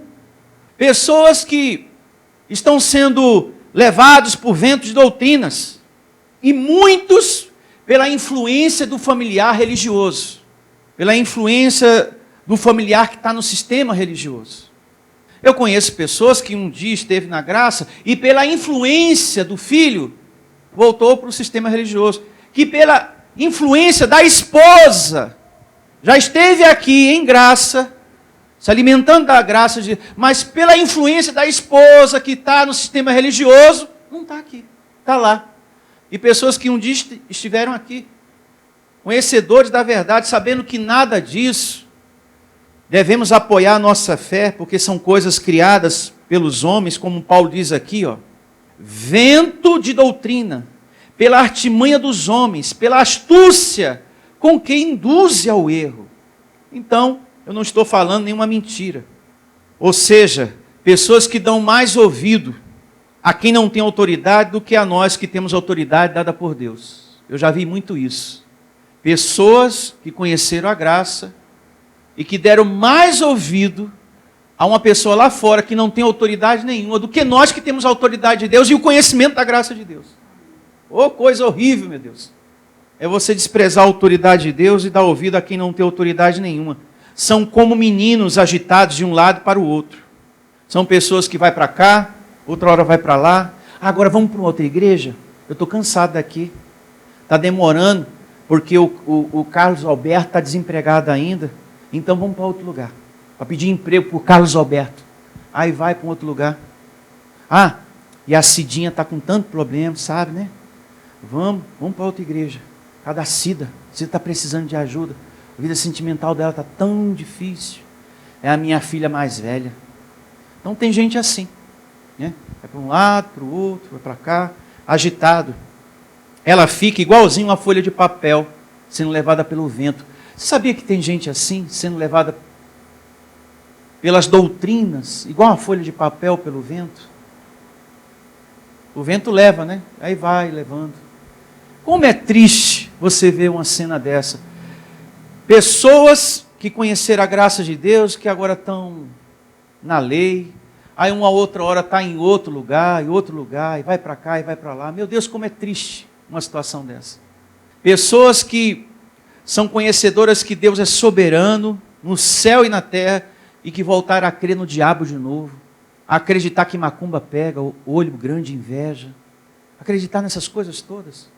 Pessoas que estão sendo levados por vento de doutrinas, e muitos pela influência do familiar religioso, pela influência do familiar que está no sistema religioso. Eu conheço pessoas que um dia esteve na graça e pela influência do filho voltou para o sistema religioso, que pela influência da esposa já esteve aqui em graça, se alimentando da graça de Deus, mas pela influência da esposa que está no sistema religioso, não está aqui, está lá. E pessoas que um dia estiveram aqui, conhecedores da verdade, sabendo que nada disso, devemos apoiar a nossa fé, porque são coisas criadas pelos homens, como Paulo diz aqui, ó, vento de doutrina, pela artimanha dos homens, pela astúcia com que induz ao erro. Então, eu não estou falando nenhuma mentira. Ou seja, pessoas que dão mais ouvido a quem não tem autoridade do que a nós que temos autoridade dada por Deus. Eu já vi muito isso. Pessoas que conheceram a graça e que deram mais ouvido a uma pessoa lá fora que não tem autoridade nenhuma do que nós que temos a autoridade de Deus e o conhecimento da graça de Deus. Oh, coisa horrível, meu Deus. É você desprezar a autoridade de Deus e dar ouvido a quem não tem autoridade nenhuma. São como meninos agitados de um lado para o outro. São pessoas que vai para cá, outra hora vai para lá. Agora vamos para uma outra igreja? Eu estou cansado daqui. Está demorando, porque o Carlos Alberto está desempregado ainda. Então vamos para outro lugar. Para pedir emprego para o Carlos Alberto. Aí vai para um outro lugar. Ah, e a Cidinha está com tanto problema, sabe, né? Vamos para outra igreja. Cada Cida está precisando de ajuda. A vida sentimental dela está tão difícil. É a minha filha mais velha. Então tem gente assim, né? Vai para um lado, para o outro, vai para cá, agitado. Ela fica igualzinho uma folha de papel, sendo levada pelo vento. Você sabia que tem gente assim, sendo levada pelas doutrinas, igual uma folha de papel pelo vento? O vento leva, né? Aí vai levando. Como é triste você ver uma cena dessa. Pessoas que conheceram a graça de Deus, que agora estão na lei, aí uma outra hora está em outro lugar, e vai para cá e vai para lá. Meu Deus, como é triste uma situação dessa. Pessoas que são conhecedoras que Deus é soberano, no céu e na terra, e que voltaram a crer no diabo de novo, a acreditar que macumba pega, olho grande, inveja, acreditar nessas coisas todas.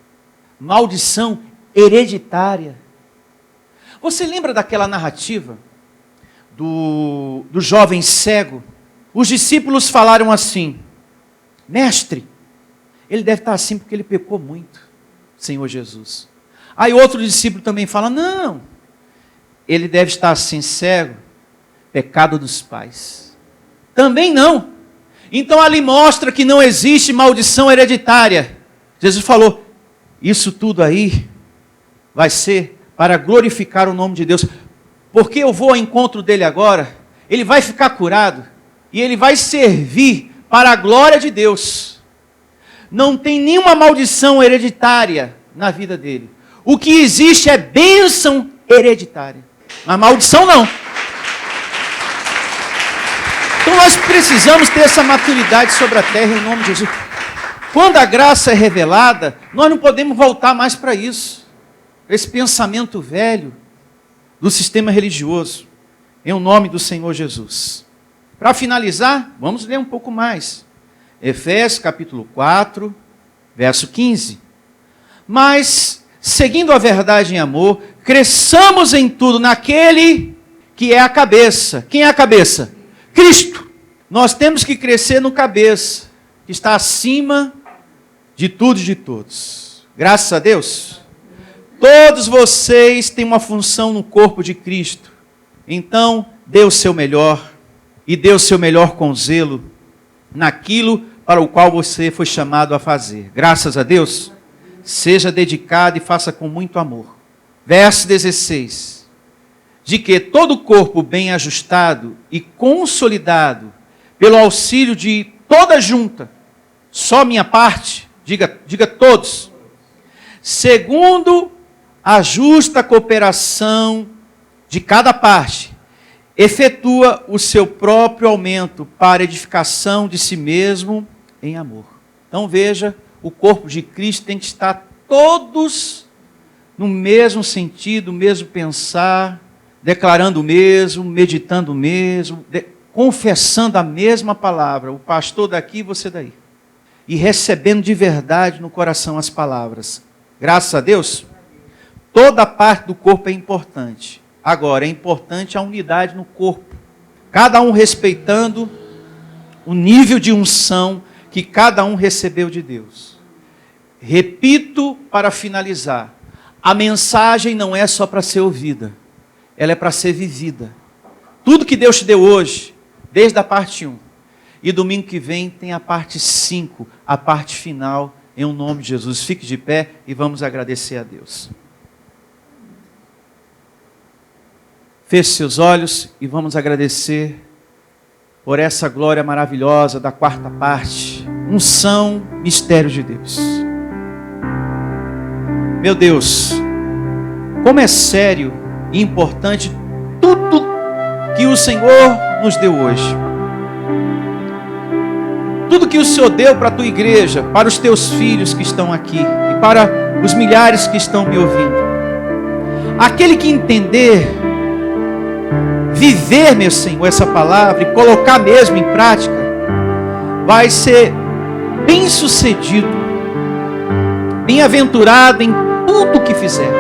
Maldição hereditária. Você lembra daquela narrativa do jovem cego? Os discípulos falaram assim: mestre, ele deve estar assim porque ele pecou muito, Senhor Jesus. Aí outro discípulo também fala: não, ele deve estar assim cego, pecado dos pais. Também não. Então ali mostra que não existe maldição hereditária. Jesus falou: isso tudo aí vai ser para glorificar o nome de Deus. Porque eu vou ao encontro dele agora, ele vai ficar curado e ele vai servir para a glória de Deus. Não tem nenhuma maldição hereditária na vida dele. O que existe é bênção hereditária. Mas maldição não. Então nós precisamos ter essa maturidade sobre a terra em nome de Jesus. Quando a graça é revelada, nós não podemos voltar mais para isso. Esse pensamento velho do sistema religioso. em nome do Senhor Jesus. Para finalizar, vamos ler um pouco mais. Efésios capítulo 4, verso 15. Mas, seguindo a verdade em amor, cresçamos em tudo naquele que é a cabeça. Quem é a cabeça? Cristo. Nós temos que crescer no cabeça, que está acima de tudo e de todos. Graças a Deus. Todos vocês têm uma função no corpo de Cristo. Então, dê o seu melhor, e dê o seu melhor com zelo, naquilo para o qual você foi chamado a fazer. Graças a Deus, seja dedicado e faça com muito amor. Verso 16. De que todo o corpo bem ajustado e consolidado, pelo auxílio de toda junta, só minha parte, diga todos, segundo a justa cooperação de cada parte, efetua o seu próprio aumento para edificação de si mesmo em amor. Então veja, o corpo de Cristo tem que estar todos no mesmo sentido, o mesmo pensar, declarando o mesmo, meditando o mesmo, confessando a mesma palavra, o pastor daqui e você daí. E recebendo de verdade no coração as palavras. Graças a Deus, toda parte do corpo é importante. Agora, é importante a unidade no corpo. Cada um respeitando o nível de unção que cada um recebeu de Deus. Repito para finalizar. A mensagem não é só para ser ouvida. Ela é para ser vivida. Tudo que Deus te deu hoje, desde a parte 1. E domingo que vem tem a parte 5, a parte final, em nome de Jesus. Fique de pé e vamos agradecer a Deus. Feche seus olhos e vamos agradecer por essa glória maravilhosa da quarta parte. Unção, mistério de Deus. Meu Deus, como é sério e importante tudo que o Senhor nos deu hoje. Tudo que o Senhor deu para a tua igreja, para os teus filhos que estão aqui e para os milhares que estão me ouvindo. Aquele que entender, viver, meu Senhor, essa palavra e colocar mesmo em prática, vai ser bem-sucedido, bem-aventurado em tudo o que fizer.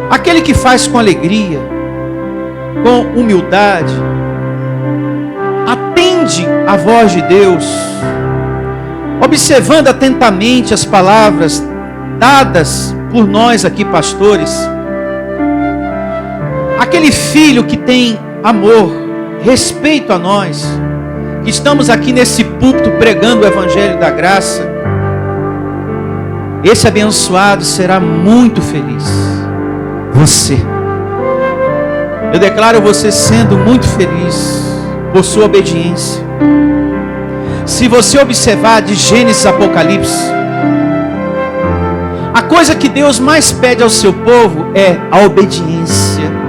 Aquele que faz com alegria, com humildade, atende a voz de Deus, observando atentamente as palavras dadas por nós aqui, pastores. Aquele filho que tem amor, respeito a nós, que estamos aqui nesse púlpito pregando o Evangelho da Graça, esse abençoado será muito feliz. Você. Eu declaro você sendo muito feliz por sua obediência. Se você observar de Gênesis a Apocalipse, a coisa que Deus mais pede ao seu povo é a obediência.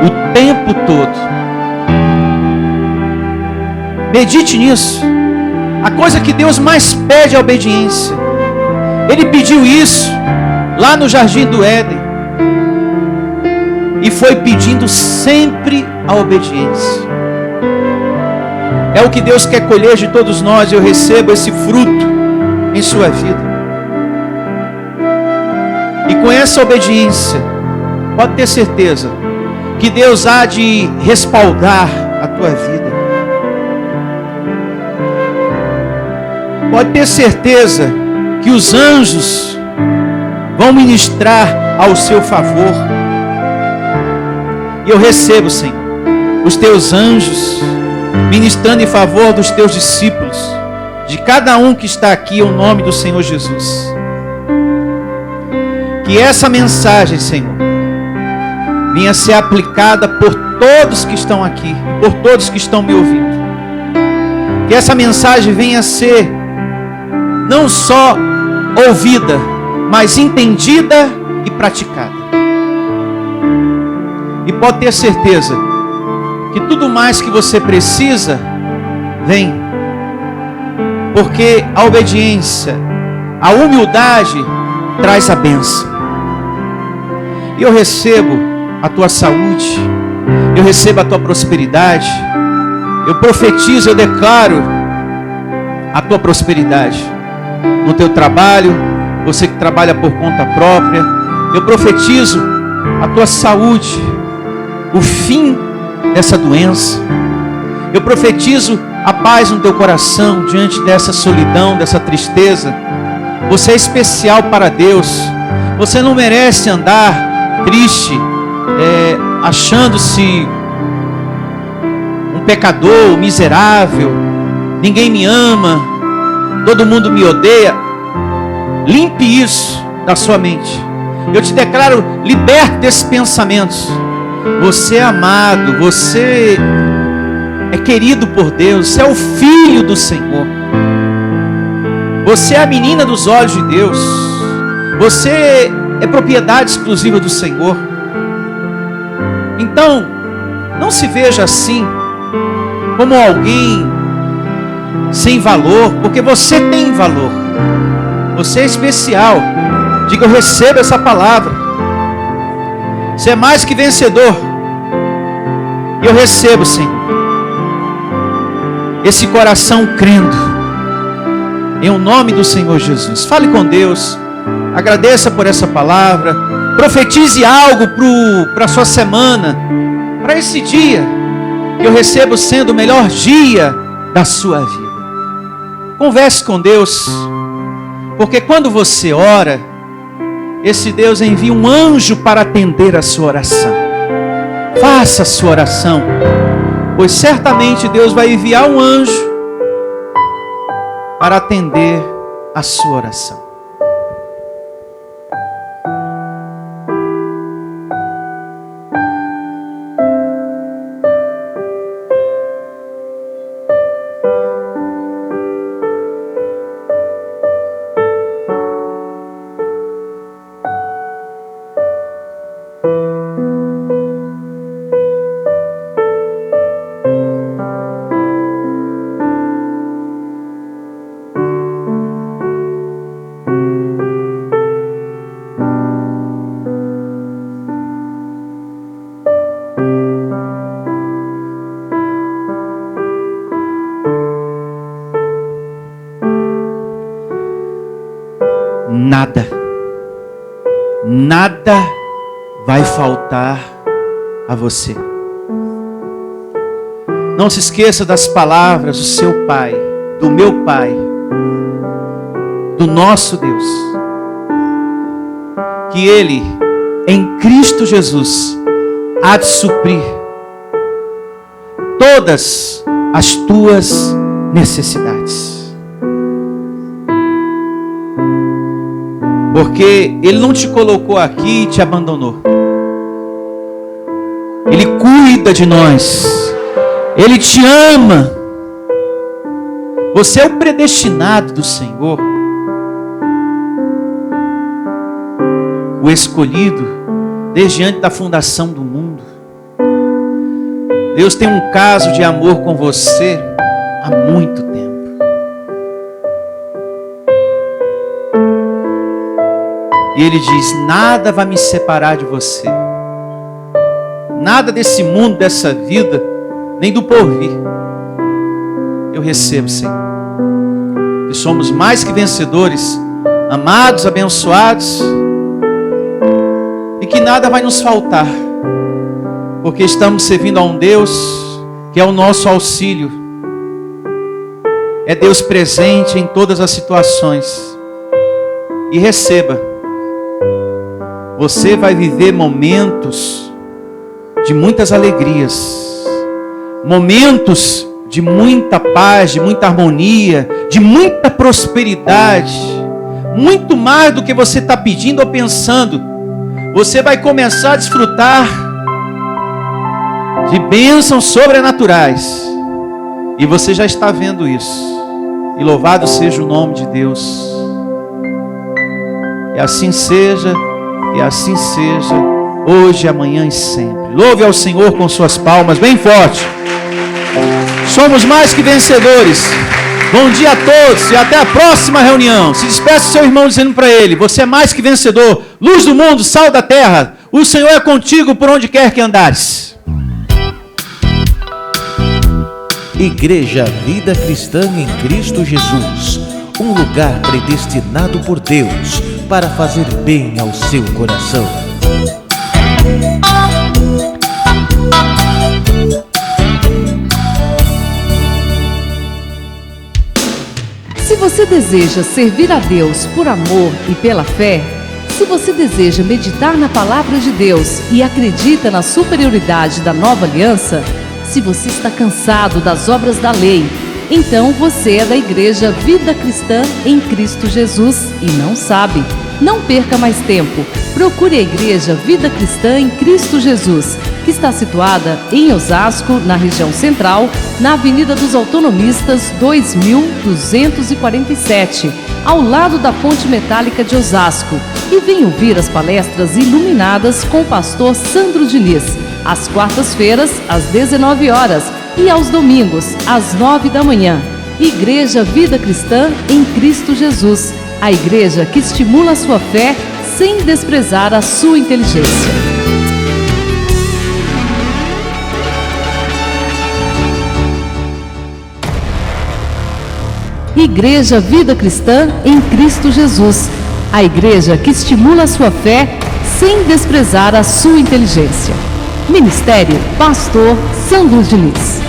O tempo todo. Medite nisso. A coisa que Deus mais pede é a obediência. Ele pediu isso lá no Jardim do Éden. E foi pedindo sempre a obediência. É o que Deus quer colher de todos nós. Eu recebo esse fruto em sua vida. E com essa obediência, pode ter certeza que Deus há de respaldar a tua vida. Pode ter certeza que os anjos vão ministrar ao seu favor. E eu recebo, Senhor, os teus anjos ministrando em favor dos teus discípulos, de cada um que está aqui, em nome do Senhor Jesus. Que essa mensagem, Senhor, venha ser aplicada por todos que estão aqui, por todos que estão me ouvindo. Que essa mensagem venha ser não só ouvida, mas entendida e praticada. E pode ter certeza que tudo mais que você precisa vem. Porque a obediência, a humildade traz a bênção. E eu recebo a tua saúde, eu recebo a tua prosperidade, eu profetizo, eu declaro a tua prosperidade no teu trabalho, você que trabalha por conta própria, eu profetizo a tua saúde, o fim dessa doença, eu profetizo a paz no teu coração diante dessa solidão, dessa tristeza. Você é especial para Deus, você não merece andar triste, achando-se um pecador, um miserável, ninguém me ama, todo mundo me odeia. Limpe isso da sua mente. Eu te declaro, liberte desses pensamentos. Você é amado, você é querido por Deus, você é o filho do Senhor. Você é a menina dos olhos de Deus. Você é propriedade exclusiva do Senhor. Então, não se veja assim, como alguém sem valor, porque você tem valor. Você é especial. Diga, eu recebo essa palavra. Você é mais que vencedor. E eu recebo, Senhor, esse coração crendo, em o nome do Senhor Jesus. Fale com Deus, agradeça por essa palavra, profetize algo para a sua semana, para esse dia, que eu recebo sendo o melhor dia da sua vida. Converse com Deus, porque quando você ora, esse Deus envia um anjo para atender a sua oração. Faça a sua oração, pois certamente Deus vai enviar um anjo para atender a sua oração. Nada vai faltar a você. Não se esqueça das palavras do seu Pai, do meu Pai, do nosso Deus, que Ele, em Cristo Jesus, há de suprir todas as tuas necessidades. Porque Ele não te colocou aqui e te abandonou. Ele cuida de nós. Ele te ama. Você é o predestinado do Senhor. O escolhido desde antes da fundação do mundo. Deus tem um caso de amor com você há muito tempo. E Ele diz, nada vai me separar de você. Nada desse mundo, dessa vida, nem do porvir. Eu recebo, Senhor. E somos mais que vencedores, amados, abençoados. E que nada vai nos faltar. Porque estamos servindo a um Deus que é o nosso auxílio. É Deus presente em todas as situações. E receba. Você vai viver momentos de muitas alegrias, momentos de muita paz, de muita harmonia, de muita prosperidade, muito mais do que você está pedindo ou pensando. Você vai começar a desfrutar de bênçãos sobrenaturais, e você já está vendo isso, e louvado seja o nome de Deus. E assim seja. E assim seja, hoje, amanhã e sempre. Louve ao Senhor com suas palmas, bem forte. Somos mais que vencedores. Bom dia a todos e até a próxima reunião. Se despeça do seu irmão dizendo para ele, você é mais que vencedor. Luz do mundo, sal da terra. O Senhor é contigo por onde quer que andares. Igreja Vida Cristã em Cristo Jesus, um lugar predestinado por Deus para fazer bem ao seu coração. Se você deseja servir a Deus por amor e pela fé, se você deseja meditar na palavra de Deus e acredita na superioridade da nova aliança, se você está cansado das obras da lei, então você é da Igreja Vida Cristã em Cristo Jesus e não sabe. Não perca mais tempo. Procure a Igreja Vida Cristã em Cristo Jesus, que está situada em Osasco, na região central, na Avenida dos Autonomistas 2247, ao lado da Ponte Metálica de Osasco. E venha ouvir as palestras iluminadas com o pastor Sandro Diniz, às quartas-feiras, às 19 horas e aos domingos, às 9 da manhã. Igreja Vida Cristã em Cristo Jesus, a igreja que estimula a sua fé sem desprezar a sua inteligência. Igreja Vida Cristã em Cristo Jesus, a igreja que estimula a sua fé sem desprezar a sua inteligência. Ministério Pastor Sandro Diniz.